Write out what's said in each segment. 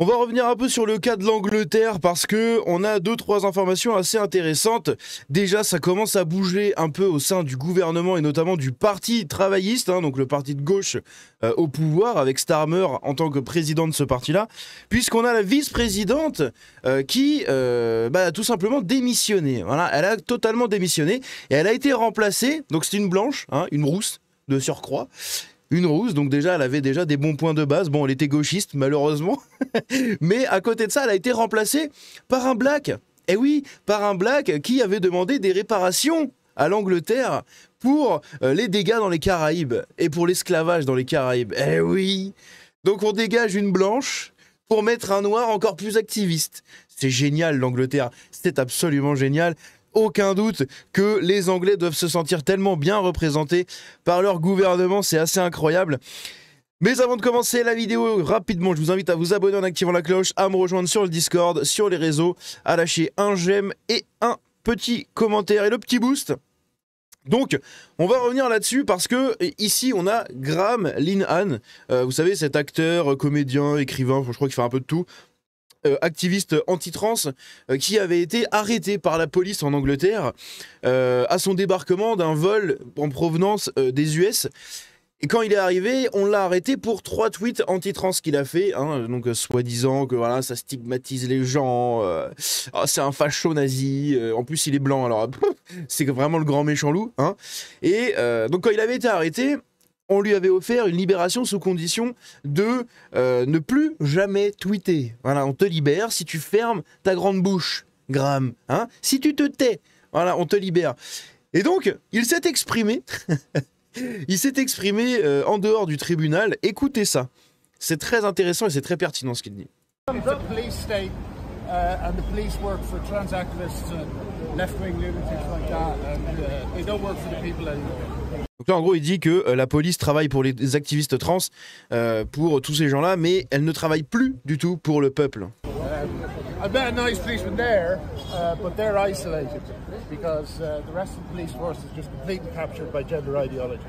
On va revenir un peu sur le cas de l'Angleterre parce que on a 2-3 informations assez intéressantes. Déjà, ça commence à bouger un peu au sein du gouvernement et notamment du parti travailliste, donc le parti de gauche au pouvoir avec Starmer en tant que président de ce parti-là, puisqu'on a la vice-présidente qui a tout simplement démissionné. Voilà, elle a totalement démissionné et elle a été remplacée. Donc c'est une blanche, une rousse de surcroît. Une rousse, donc déjà, elle avait déjà des bons points de base. Bon, elle était gauchiste, malheureusement. Mais à côté de ça, elle a été remplacée par un black. Eh oui, par un black qui avait demandé des réparations à l'Angleterre pour les dégâts dans les Caraïbes et pour l'esclavage dans les Caraïbes. Eh oui. Donc on dégage une blanche pour mettre un noir encore plus activiste. C'est génial, l'Angleterre. C'est absolument génial. Aucun doute que les Anglais doivent se sentir tellement bien représentés par leur gouvernement, c'est assez incroyable. Mais avant de commencer la vidéo, rapidement, je vous invite à vous abonner en activant la cloche, à me rejoindre sur le Discord, sur les réseaux, à lâcher un j'aime et un petit commentaire et le petit boost. Donc, on va revenir là-dessus parce que ici, on a Graham Linehan, vous savez, cet acteur, comédien, écrivain, je crois qu'il fait un peu de tout, activiste anti-trans qui avait été arrêté par la police en Angleterre à son débarquement d'un vol en provenance des US. Et quand il est arrivé, on l'a arrêté pour 3 tweets anti-trans qu'il a fait, donc soi-disant que voilà, ça stigmatise les gens, c'est un facho nazi, en plus il est blanc, alors c'est vraiment le grand méchant loup. Et donc quand il avait été arrêté, on lui avait offert une libération sous condition de ne plus jamais tweeter. Voilà, on te libère si tu fermes ta grande bouche, Graham. Si tu te tais, voilà, on te libère. Et donc, il s'est exprimé. Il s'est exprimé en dehors du tribunal. Écoutez ça. C'est très intéressant et c'est très pertinent ce qu'il dit. And the police work for trans activists and left-wing lunatics like that, and they don't work for the people anymore. Donc là, en gros, il dit que la police travaille pour les activistes trans, pour tous ces gens-là, mais elle ne travaille plus du tout pour le peuple. I met a nice policeman there, but they're isolated because the rest of the police force is just completely captured by gender ideology.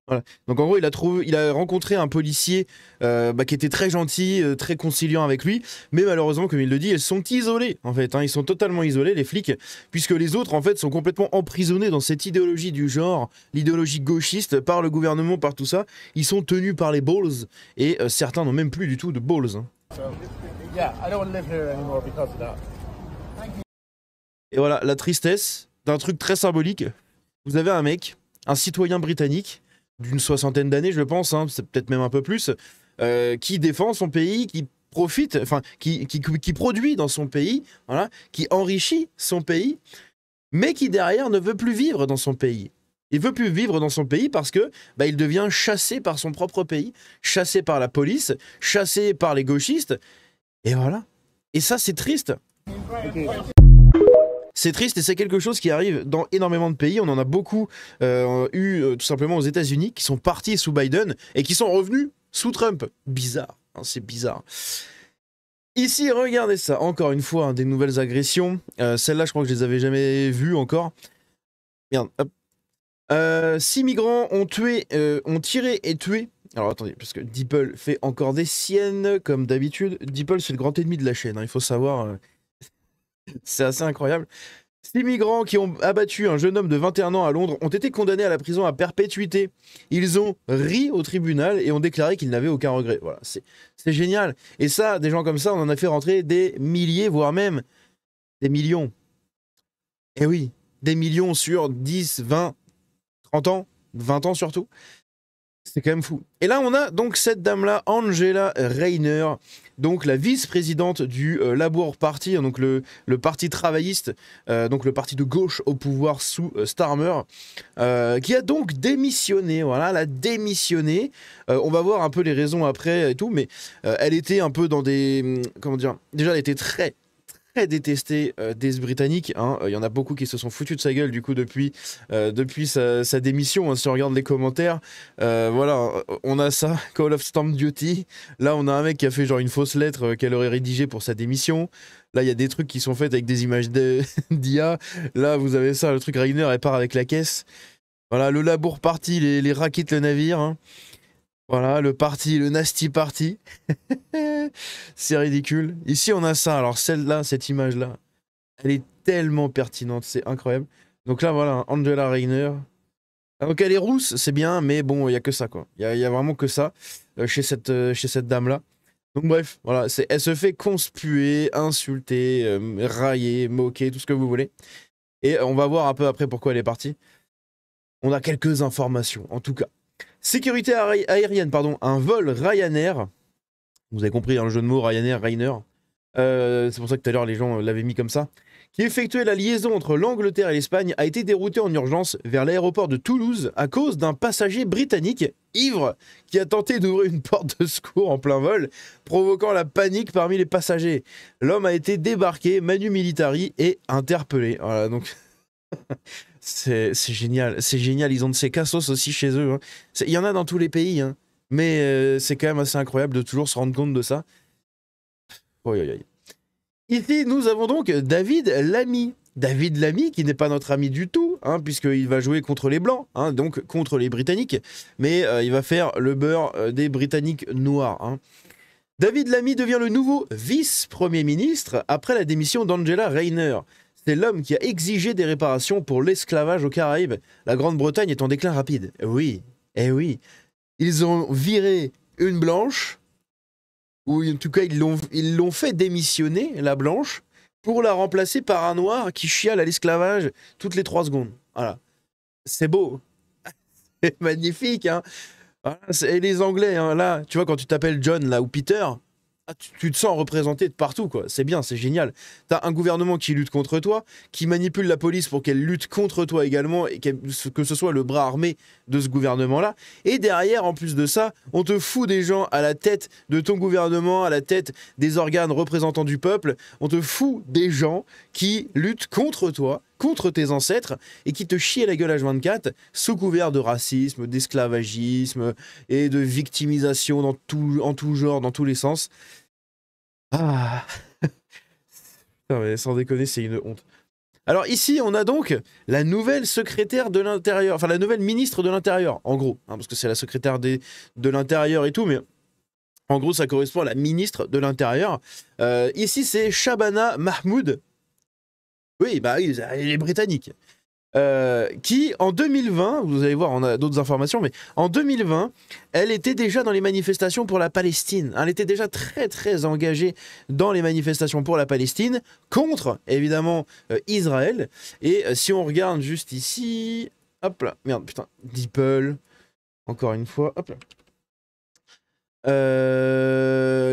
Voilà. Donc en gros, il a rencontré un policier qui était très gentil, très conciliant avec lui, mais malheureusement, comme il le dit, ils sont isolés en fait. Ils sont totalement isolés, les flics, puisque les autres en fait sont complètement emprisonnés dans cette idéologie du genre, l'idéologie gauchiste par le gouvernement, par tout ça. Ils sont tenus par les balls et certains n'ont même plus du tout de balls. So, yeah, I don't want to live here anymore because of that. Et voilà, la tristesse d'un truc très symbolique. Vous avez un mec, un citoyen britannique, d'une 60aine d'années, je pense, c'est peut-être même un peu plus, qui défend son pays, qui profite, enfin, qui produit dans son pays, voilà, qui enrichit son pays, mais qui derrière ne veut plus vivre dans son pays. Il veut plus vivre dans son pays parce que il devient chassé par son propre pays, chassé par la police, chassé par les gauchistes, et voilà. Et ça, c'est triste. C'est triste et c'est quelque chose qui arrive dans énormément de pays. On en a beaucoup eu tout simplement aux États-Unis qui sont partis sous Biden et qui sont revenus sous Trump. Bizarre, c'est bizarre. Ici, regardez ça, encore une fois, des nouvelles agressions. Celles-là, je crois que je les avais jamais vues encore. Merde, hop. 6 migrants ont tiré et tué. Alors attendez, parce que DeepL fait encore des siennes, comme d'habitude. DeepL, c'est le grand ennemi de la chaîne, il faut savoir. C'est assez incroyable. 6 migrants qui ont abattu un jeune homme de 21 ans à Londres ont été condamnés à la prison à perpétuité. Ils ont ri au tribunal et ont déclaré qu'ils n'avaient aucun regret. Voilà, c'est génial. Et ça, des gens comme ça, on en a fait rentrer des milliers, voire même des millions. Eh oui, des millions sur 10, 20, 30 ans, 20 ans surtout. C'est quand même fou. Et là, on a donc cette dame-là, Angela Rayner, donc la vice-présidente du Labour Party, donc le parti travailliste, donc le parti de gauche au pouvoir sous Starmer, qui a donc démissionné. Voilà, elle a démissionné. On va voir un peu les raisons après et tout, mais elle était un peu dans des... Comment dire? Déjà, elle était très détestée des Britanniques. Il y en a beaucoup qui se sont foutus de sa gueule du coup depuis sa démission. Si on regarde les commentaires, voilà, on a ça, Call of Stamp Duty. Là, on a un mec qui a fait genre une fausse lettre qu'elle aurait rédigée pour sa démission. Là, il y a des trucs qui sont faits avec des images d'IA. Là, vous avez ça, le truc Rainer, elle part avec la caisse. Voilà, le Labour Party, les rats quittent le navire. Voilà, le Nasty Party. C'est ridicule. Ici, on a ça. Alors, celle-là, cette image-là, elle est tellement pertinente. C'est incroyable. Donc là, voilà, Angela Rayner. Donc, elle est rousse, c'est bien, mais bon, il n'y a que ça, quoi. Il y a vraiment que ça chez cette dame-là. Donc, bref, voilà, elle se fait conspuer, insulter, railler, moquer, tout ce que vous voulez. Et on va voir un peu après pourquoi elle est partie. On a quelques informations, en tout cas. Sécurité aérienne, pardon, un vol Ryanair. Vous avez compris, hein, le jeu de mots Ryanair, Rainer. C'est pour ça que tout à l'heure les gens l'avaient mis comme ça. Qui effectuait la liaison entre l'Angleterre et l'Espagne a été dérouté en urgence vers l'aéroport de Toulouse à cause d'un passager britannique ivre qui a tenté d'ouvrir une porte de secours en plein vol, provoquant la panique parmi les passagers. L'homme a été débarqué, manu militari, et interpellé. Voilà, donc c'est génial, c'est génial. Ils ont de ces cassos aussi chez eux. Hein. Il y en a dans tous les pays, hein. Mais c'est quand même assez incroyable de toujours se rendre compte de ça. Oh, oh, oh. Ici, nous avons donc David Lammy. David Lammy, qui n'est pas notre ami du tout, hein, puisqu'il va jouer contre les Blancs, hein, donc contre les Britanniques, mais il va faire le beurre des Britanniques noirs. Hein. David Lammy devient le nouveau vice-premier ministre après la démission d'Angela Rayner. C'est l'homme qui a exigé des réparations pour l'esclavage aux Caraïbes. La Grande-Bretagne est en déclin rapide. Oui, eh oui. Ils ont viré une blanche, ou en tout cas ils l'ont fait démissionner, la blanche, pour la remplacer par un noir qui chiale à l'esclavage toutes les 3 secondes. Voilà. C'est beau. C'est magnifique, hein. Voilà, et les Anglais, hein, là, tu vois, quand tu t'appelles John là, ou Peter, tu te sens représenté de partout, quoi. C'est bien, c'est génial. T'as un gouvernement qui lutte contre toi, qui manipule la police pour qu'elle lutte contre toi également, et que ce soit le bras armé de ce gouvernement-là. Et derrière, en plus de ça, on te fout des gens à la tête de ton gouvernement, à la tête des organes représentants du peuple. On te fout des gens qui luttent contre toi, contre tes ancêtres, et qui te chient à la gueule H24 sous couvert de racisme, d'esclavagisme et de victimisation en tout genre, dans tous les sens. Ah, putain, mais sans déconner, c'est une honte. Alors ici, on a donc la nouvelle secrétaire de l'Intérieur, enfin la nouvelle ministre de l'Intérieur, en gros, hein, parce que c'est la secrétaire de l'Intérieur et tout, mais en gros, ça correspond à la ministre de l'Intérieur. Ici, c'est Shabana Mahmoud. Oui, bah oui, elle est britannique. Qui, en 2020, vous allez voir, on a d'autres informations, mais en 2020, elle était déjà dans les manifestations pour la Palestine. Elle était déjà très, très engagée dans les manifestations pour la Palestine, contre, évidemment, Israël. Et si on regarde juste ici... Hop là, merde, putain, DeepL, encore une fois, hop là.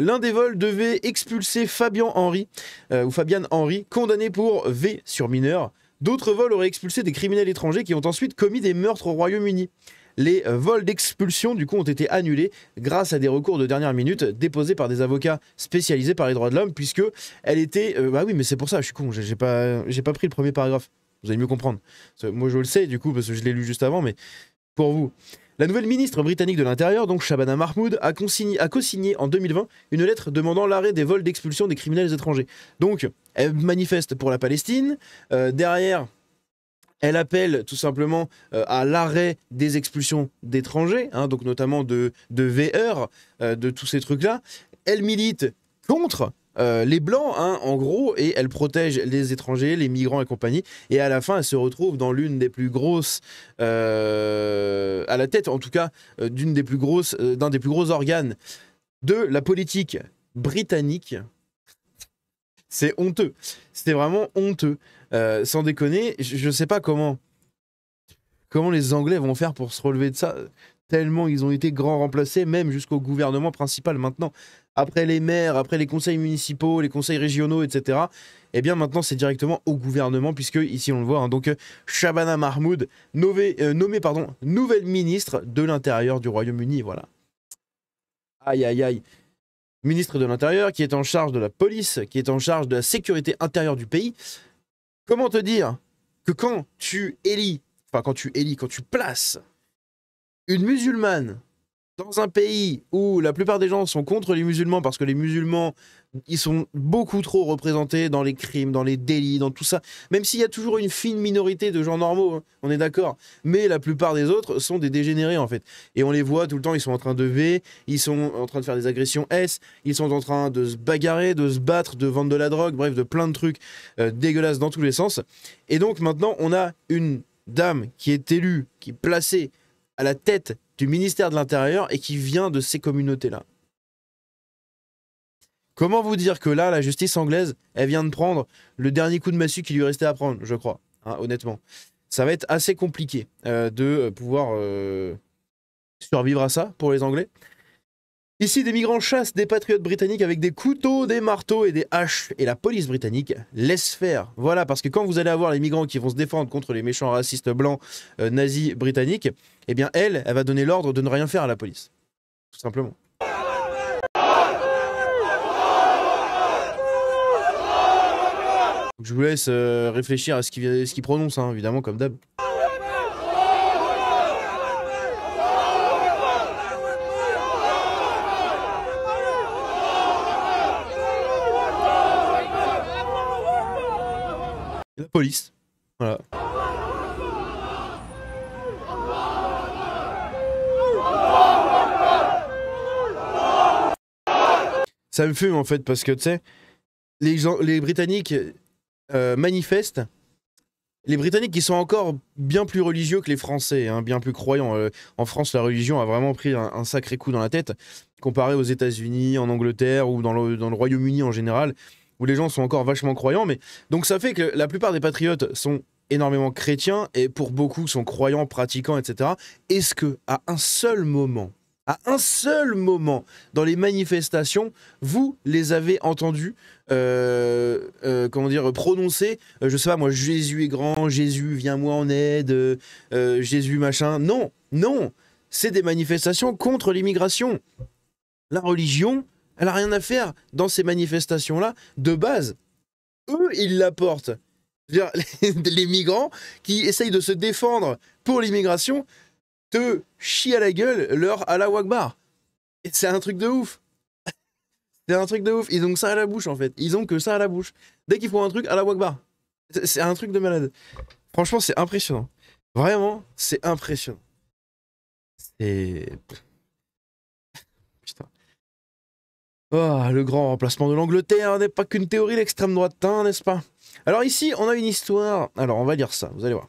L'un des vols devait expulser Fabian Henry, ou Fabian Henry, condamné pour V sur mineur. D'autres vols auraient expulsé des criminels étrangers qui ont ensuite commis des meurtres au Royaume-Uni. Les vols d'expulsion, du coup, ont été annulés grâce à des recours de dernière minute déposés par des avocats spécialisés par les droits de l'homme, puisque elle était... bah oui, mais c'est pour ça, je suis con, j'ai pas pris le premier paragraphe. Vous allez mieux comprendre. Moi, je le sais, du coup, parce que je l'ai lu juste avant, mais pour vous... La nouvelle ministre britannique de l'Intérieur, donc Shabana Mahmoud, a co-signé en 2020 une lettre demandant l'arrêt des vols d'expulsion des criminels étrangers. Donc, elle manifeste pour la Palestine. Derrière, elle appelle tout simplement à l'arrêt des expulsions d'étrangers, hein, donc notamment de VR, de tous ces trucs-là. Elle milite contre les Blancs, hein, en gros, et elle protège les étrangers, les migrants et compagnie. Et à la fin, elle se retrouve dans l'une des plus grosses, à la tête en tout cas, d'un des plus gros organes de la politique britannique. C'est honteux. C'est vraiment honteux. Sans déconner, je sais pas comment les Anglais vont faire pour se relever de ça, tellement ils ont été grands remplacés, même jusqu'au gouvernement principal maintenant. Après les maires, après les conseils municipaux, les conseils régionaux, etc. Eh bien maintenant c'est directement au gouvernement, puisque ici on le voit, hein, donc Shabana Mahmoud, nommée nouvelle ministre de l'Intérieur du Royaume-Uni, voilà. Aïe aïe aïe. Ministre de l'Intérieur qui est en charge de la police, qui est en charge de la sécurité intérieure du pays. Comment te dire que quand tu places une musulmane dans un pays où la plupart des gens sont contre les musulmans parce que les musulmans, ils sont beaucoup trop représentés dans les crimes, dans les délits, dans tout ça. Même s'il y a toujours une fine minorité de gens normaux, hein, on est d'accord. Mais la plupart des autres sont des dégénérés en fait. Et on les voit tout le temps, ils sont en train de V, ils sont en train de faire des agressions S, ils sont en train de se bagarrer, de se battre, de vendre de la drogue, bref, de plein de trucs dégueulasses dans tous les sens. Et donc maintenant, on a une dame qui est élue, qui est placée à la tête du ministère de l'Intérieur et qui vient de ces communautés-là. Comment vous dire que là, la justice anglaise, elle vient de prendre le dernier coup de massue qui lui restait à prendre, je crois, hein, honnêtement. Ça va être assez compliqué de pouvoir survivre à ça pour les Anglais. Ici, des migrants chassent des patriotes britanniques avec des couteaux, des marteaux et des haches. Et la police britannique laisse faire. Voilà, parce que quand vous allez avoir les migrants qui vont se défendre contre les méchants racistes blancs nazis britanniques, eh bien elle va donner l'ordre de ne rien faire à la police. Tout simplement. Je vous laisse réfléchir à ce qu'il prononce, hein, évidemment, comme d'hab. La police. Voilà. Ça me fume en fait parce que tu sais, les Britanniques manifestent. Les Britanniques qui sont encore bien plus religieux que les Français, hein, bien plus croyants. En France, la religion a vraiment pris un sacré coup dans la tête, comparé aux États-Unis, en Angleterre ou dans le Royaume-Uni en général, où les gens sont encore vachement croyants. Mais donc ça fait que la plupart des patriotes sont énormément chrétiens et pour beaucoup sont croyants, pratiquants, etc. Est-ce que à un seul moment dans les manifestations, vous les avez entendus comment dire, prononcer, je sais pas moi, Jésus est grand, Jésus viens-moi en aide, Jésus machin. Non, non, c'est des manifestations contre l'immigration. La religion, elle a rien à faire dans ces manifestations-là de base. Eux, ils la portent. C'est-à-dire, les migrants qui essayent de se défendre pour l'immigration te chient à la gueule leur Allahu Akbar. Et c'est un truc de ouf. C'est un truc de ouf. Ils ont que ça à la bouche en fait. Ils ont que ça à la bouche. Dès qu'ils font un truc, Allahu Akbar. C'est un truc de malade. Franchement, c'est impressionnant. Vraiment, c'est impressionnant. C'est... Putain. Oh, le grand remplacement de l'Angleterre n'est pas qu'une théorie l'extrême droite, hein, n'est-ce pas? Alors ici, on a une histoire. Alors, on va lire ça, vous allez voir.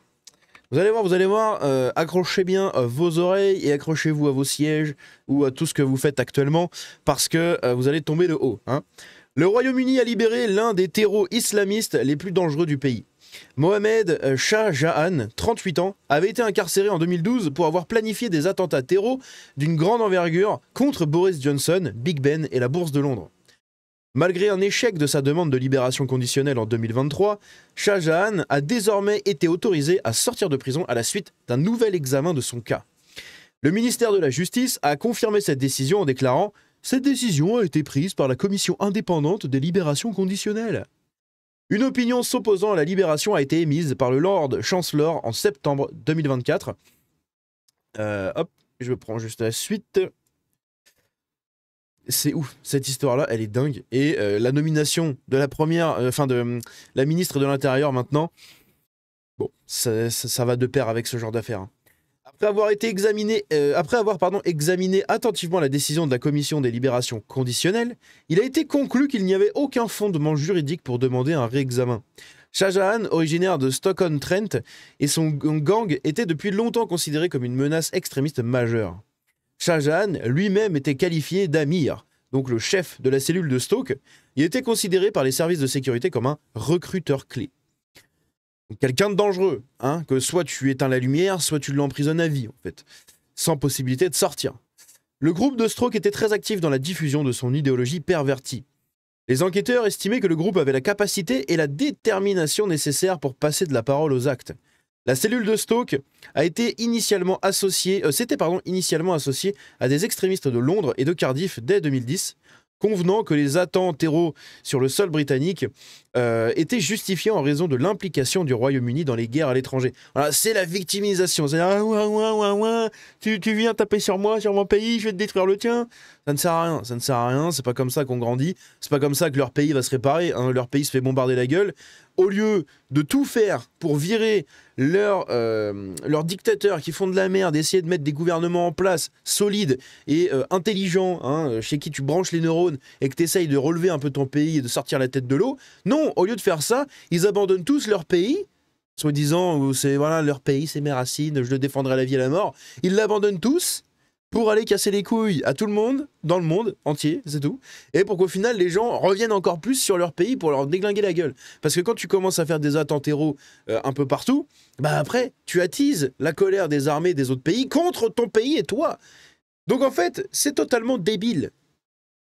Vous allez voir, accrochez bien vos oreilles et accrochez-vous à vos sièges ou à tout ce que vous faites actuellement parce que vous allez tomber de haut. Hein. Le Royaume-Uni a libéré l'un des terreaux islamistes les plus dangereux du pays. Mohamed Shah Jahan, 38 ans, avait été incarcéré en 2012 pour avoir planifié des attentats terreaux d'une grande envergure contre Boris Johnson, Big Ben et la Bourse de Londres. Malgré un échec de sa demande de libération conditionnelle en 2023, Shah Jahan a désormais été autorisé à sortir de prison à la suite d'un nouvel examen de son cas. Le ministère de la Justice a confirmé cette décision en déclarant « Cette décision a été prise par la Commission indépendante des libérations conditionnelles ». Une opinion s'opposant à la libération a été émise par le Lord Chancellor en septembre 2024. Hop, je prends juste la suite. C'est ouf, cette histoire-là, elle est dingue. Et la nomination de la première, de la ministre de l'Intérieur maintenant, bon, ça va de pair avec ce genre d'affaires. Hein. Après avoir examiné attentivement la décision de la Commission des libérations conditionnelles, il a été conclu qu'il n'y avait aucun fondement juridique pour demander un réexamen. Shah Jahan, originaire de Stoke-on-Trent, et son gang étaient depuis longtemps considérés comme une menace extrémiste majeure. Shah Jahan lui-même était qualifié d'Amir, donc le chef de la cellule de Stoke. Il était considéré par les services de sécurité comme un recruteur clé. Quelqu'un de dangereux, hein, que soit tu éteins la lumière, soit tu l'emprisonnes à vie, en fait, sans possibilité de sortir. Le groupe de Stoke était très actif dans la diffusion de son idéologie pervertie. Les enquêteurs estimaient que le groupe avait la capacité et la détermination nécessaires pour passer de la parole aux actes. La cellule de Stoke a été initialement associée à des extrémistes de Londres et de Cardiff dès 2010. convenant que les attentes terreaux sur le sol britannique étaient justifiés en raison de l'implication du Royaume-Uni dans les guerres à l'étranger. Voilà, c'est la victimisation. C'est-à-dire, tu viens taper sur moi, sur mon pays, je vais te détruire le tien. Ça ne sert à rien, ça ne sert à rien, c'est pas comme ça qu'on grandit, c'est pas comme ça que leur pays va se réparer, hein. Leur pays se fait bombarder la gueule. Au lieu de tout faire pour virer leurs dictateurs qui font de la merde, essayer de mettre des gouvernements en place solides et intelligents, hein, chez qui tu branches les neurones et que tu essayes de relever un peu ton pays et de sortir la tête de l'eau, non, au lieu de faire ça, ils abandonnent tous leur pays, soi-disant, c'est voilà, leur pays, c'est mes racines, je le défendrai à la vie et à la mort. Ils l'abandonnent tous pour aller casser les couilles à tout le monde, dans le monde entier, c'est tout. Et pour qu'au final, les gens reviennent encore plus sur leur pays pour leur déglinguer la gueule. Parce que quand tu commences à faire des attentats un peu partout, bah après, tu attises la colère des armées des autres pays contre ton pays et toi. Donc en fait, c'est totalement débile.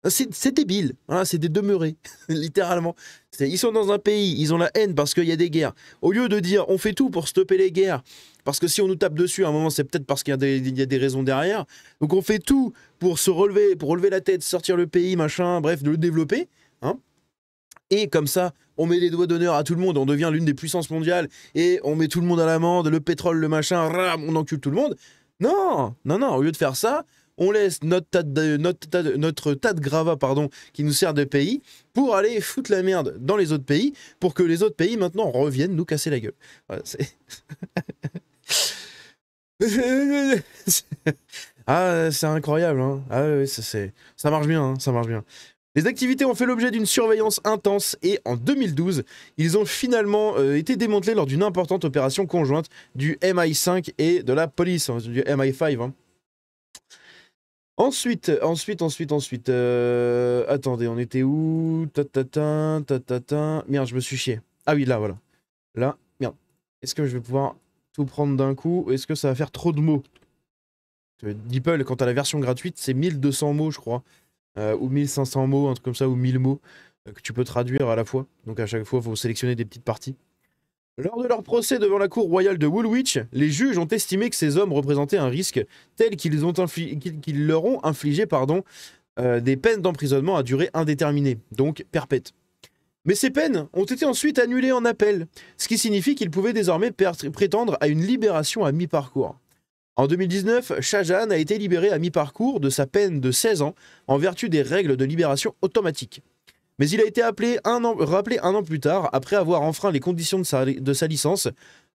C'est débile, hein, c'est des demeurés, littéralement. Ils sont dans un pays, ils ont la haine parce qu'il y a des guerres. Au lieu de dire on fait tout pour stopper les guerres, parce que si on nous tape dessus à un moment, c'est peut-être parce qu'il y a des raisons derrière. Donc on fait tout pour se relever, pour relever la tête, sortir le pays, machin, bref, de le développer. Hein. Et comme ça, on met les doigts d'honneur à tout le monde, on devient l'une des puissances mondiales et on met tout le monde à l'amende, le pétrole, le machin, on encule tout le monde. Non, non, non, au lieu de faire ça, on laisse notre tas de gravats qui nous sert de pays pour aller foutre la merde dans les autres pays pour que les autres pays maintenant reviennent nous casser la gueule. Voilà, ah, c'est incroyable, hein. Ah, oui, ça marche bien, hein, ça marche bien. Les activités ont fait l'objet d'une surveillance intense et en 2012, ils ont finalement été démantelés lors d'une importante opération conjointe du MI5 et de la police, hein, du MI5. Hein. Ensuite, attendez, on était où? Merde, je me suis chié. Ah oui, là, voilà. Là, merde. Est-ce que je vais pouvoir tout prendre d'un coup ou est-ce que ça va faire trop de mots? DeepL, quand t'as la version gratuite, c'est 1200 mots, je crois. Ou 1500 mots, un truc comme ça, ou 1000 mots, que tu peux traduire à la fois. Donc à chaque fois, il faut sélectionner des petites parties. Lors de leur procès devant la cour royale de Woolwich, les juges ont estimé que ces hommes représentaient un risque tel qu'ils leur ont infligé des peines d'emprisonnement à durée indéterminée, donc perpètes. Mais ces peines ont été ensuite annulées en appel, ce qui signifie qu'ils pouvaient désormais prétendre à une libération à mi-parcours. En 2019, Shah Jahan a été libéré à mi-parcours de sa peine de 16 ans en vertu des règles de libération automatique. Mais il a été rappelé un an plus tard, après avoir enfreint les conditions de sa licence,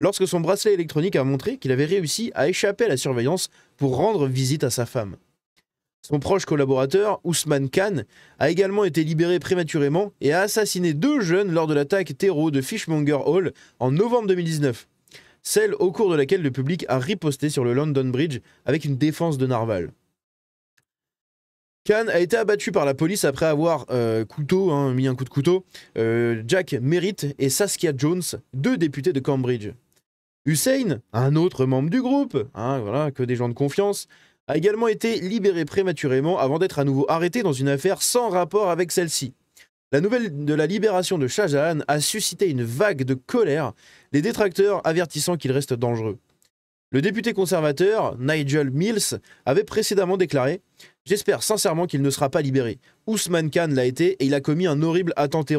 lorsque son bracelet électronique a montré qu'il avait réussi à échapper à la surveillance pour rendre visite à sa femme. Son proche collaborateur, Ousmane Khan, a également été libéré prématurément et a assassiné 2 jeunes lors de l'attaque terreau de Fishmonger Hall en novembre 2019, celle au cours de laquelle le public a riposté sur le London Bridge avec une défense de narval. Khan a été abattu par la police après avoir mis un coup de couteau, Jack Merritt et Saskia Jones, 2 députés de Cambridge. Hussein, un autre membre du groupe, hein, voilà, que des gens de confiance, a également été libéré prématurément avant d'être à nouveau arrêté dans une affaire sans rapport avec celle-ci. La nouvelle de la libération de Shah Jahan a suscité une vague de colère, les détracteurs avertissant qu'il reste dangereux. Le député conservateur, Nigel Mills, avait précédemment déclaré « J'espère sincèrement qu'il ne sera pas libéré. Ousmane Khan l'a été et il a commis un horrible attentat.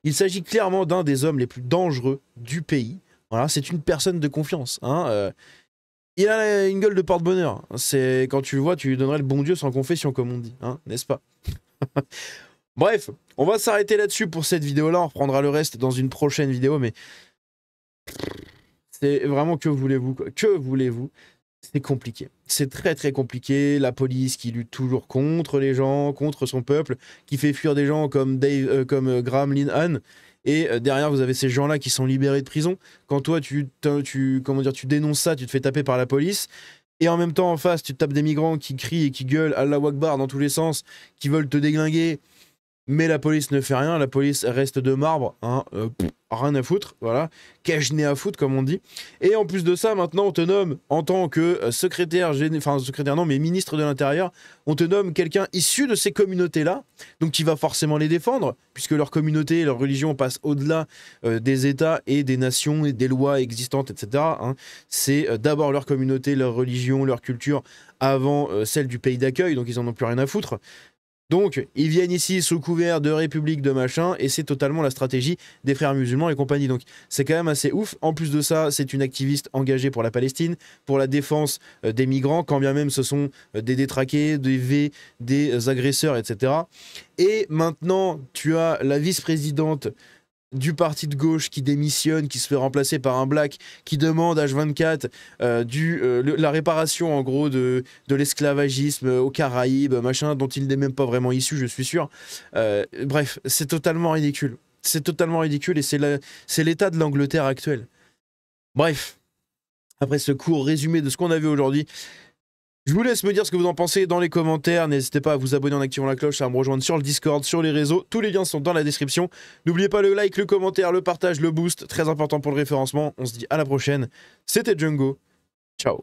Il s'agit clairement d'un des hommes les plus dangereux du pays. » Voilà, c'est une personne de confiance. Hein, il a une gueule de porte-bonheur. C'est quand tu le vois, tu lui donnerais le bon Dieu sans confession, comme on dit, hein, n'est-ce pas? Bref, on va s'arrêter là-dessus pour cette vidéo-là. On reprendra le reste dans une prochaine vidéo, mais c'est vraiment, que voulez-vous, quoi? Que voulez-vous? C'est compliqué. C'est très très compliqué. La police qui lutte toujours contre les gens, contre son peuple, qui fait fuir des gens comme Graham Linehan. Et derrière, vous avez ces gens-là qui sont libérés de prison. Quand toi, tu dénonces ça, tu te fais taper par la police. Et en même temps, en face, tu te tapes des migrants qui crient et qui gueulent Allahu Akbar dans tous les sens, qui veulent te déglinguer. Mais la police ne fait rien, la police reste de marbre, hein, rien à foutre, voilà, cache-nez à foutre comme on dit. Et en plus de ça, maintenant on te nomme en tant que ministre de l'Intérieur, on te nomme quelqu'un issu de ces communautés-là, donc qui va forcément les défendre, puisque leur communauté, leur religion passe au-delà des États et des nations et des lois existantes, etc. Hein. C'est d'abord leur communauté, leur religion, leur culture, avant celle du pays d'accueil, donc ils en ont plus rien à foutre. Donc, ils viennent ici sous couvert de république, de machin, et c'est totalement la stratégie des frères musulmans et compagnie. Donc, c'est quand même assez ouf. En plus de ça, c'est une activiste engagée pour la Palestine, pour la défense des migrants, quand bien même ce sont des détraqués, des agresseurs, etc. Et maintenant, tu as la vice-présidente du parti de gauche qui démissionne, qui se fait remplacer par un black qui demande H24 la réparation en gros de l'esclavagisme aux Caraïbes, machin, dont il n'est même pas vraiment issu, je suis sûr. Bref, c'est totalement ridicule. C'est totalement ridicule et c'est l'état de l'Angleterre actuelle. Bref, après ce court résumé de ce qu'on a vu aujourd'hui, je vous laisse me dire ce que vous en pensez dans les commentaires. N'hésitez pas à vous abonner en activant la cloche, à me rejoindre sur le Discord, sur les réseaux. Tous les liens sont dans la description. N'oubliez pas le like, le commentaire, le partage, le boost. Très important pour le référencement. On se dit à la prochaine. C'était Django. Ciao.